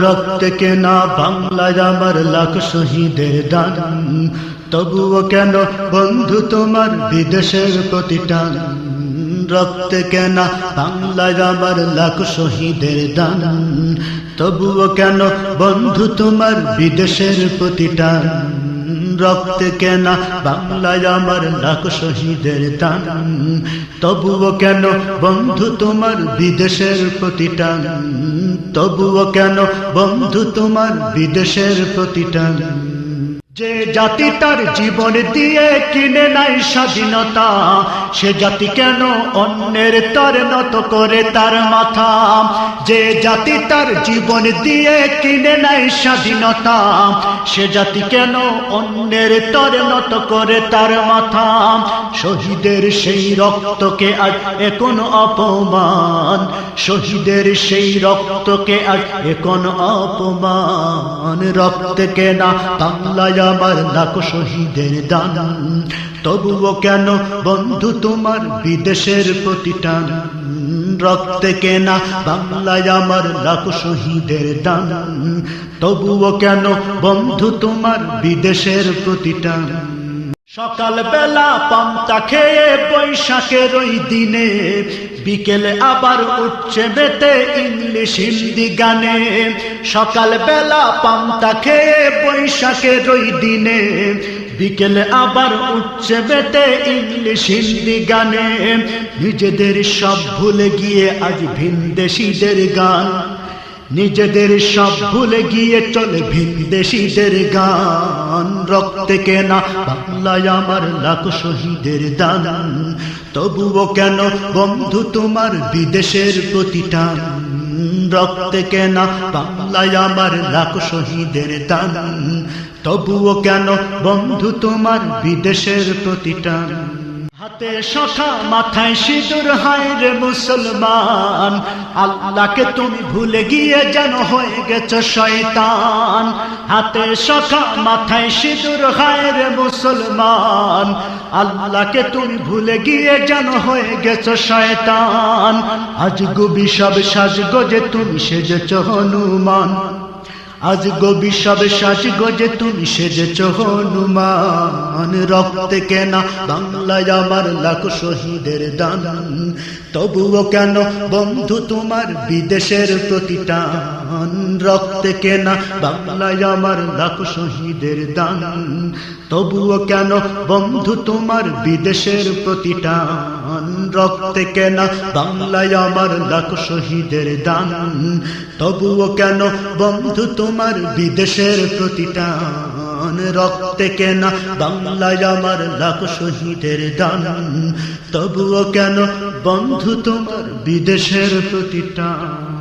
রক্ত কেনা বাংলায় আমার লাখ শহীদের দান, তবুও কেন বন্ধু তোমার বিদেশের প্রতি টান। রক্ত কেনা বাংলায় আমার লাখ শহীদের দান, তবুও কেন বন্ধু তোমার বিদেশের প্রতি টান। রক্ত কেনা বাংলায় আমার লাখ শহীদের দান, তবুও কেন বন্ধু তোমার বিদেশের প্রতি টান। তবুও কেন বন্ধু তোমার বিদেশের প্রতি টান। যে জাতি তার জীবন দিয়ে কিনে নাই স্বাধীনতা, সে জাতি কেন অন্যের তরে নত করে তার মাথা। যে জাতি তার জীবন দিয়ে কিনে নাই স্বাধীনতা, সে জাতি কেন অন্যের তরে নত করে তার মাথা। শহীদের সেই রক্তকে আজ এখন অপমান, শহীদের সেই রক্তকে আজ এখন অপমান। রক্ত কেনা বাংলায় আমার লাখ শহীদের দান, তবুও কেন বন্ধু তোমার বিদেশের প্রতি টান। রক্ত কেনা বাংলায় আমার লাখ শহীদের দান, তবুও কেন বন্ধু তোমার বিদেশের প্রতি টান। সকাল বেলা পান্তা খেয়ে বৈশাখের ওই দিনে, বিকেলে আবার উঠছে মেতে ইংলিশ হিন্দি গানে। সকাল বেলা পান্তা খেয়ে বৈশাখের ওই দিনে, বিকেলে আবার উঠছে মেতে ইংলিশ হিন্দি গানে। নিজেদের সব ভুলে গিয়ে আজ ভিনদেশীদের গান, নিজেদের সব ভুলে গিয়ে চলে ভিনদেশীদের গান। রক্ত কেনা বাংলায় আমার লাখ শহীদের দান, তবুও কেন বন্ধু তোমার বিদেশের প্রতি টান। রক্ত কেনা বাংলায় আমার লাখ শহীদের দান, তবুও কেন বন্ধু তোমার বিদেশের প্রতি টান। হাতে শাখা মাথায় সিঁদুর, হায় রে মুসলমান, আল্লাহকে তুমি ভুলে গিয়ে যেন হয়ে গেছ শয়তান। হাতে শাখা মাথায় সিঁদুর, হায় রে মুসলমান, আল্লাহকে তুমি ভুলে গিয়ে যেন হয়ে গেছ শয়তান। আজ গোবি সব সাজগোজে তুমি সেজেছ হনুমান, আজ গোবি সব সাজগোজে তুমি সেজেছ হনুমান। রক্ত কেনা বাংলায় আমার লাখ শহীদের দান, তবুও কেন বন্ধু তোমার বিদেশের প্রতি টান। রক্ত কেনা বাংলায় আমার লাখ শহীদের দান, তবুও কেন বন্ধু তোমার বিদেশের প্রতি টান। রক্ত কেনা বাংলায় আমার লাখ শহীদের দান, তবুও কেন বন্ধু তোমার বিদেশের প্রতি টান। রক্ত কেনা বাংলায় আমার লাখ শহীদের দান, তবুও কেন বন্ধু তোমার বিদেশের প্রতি টান।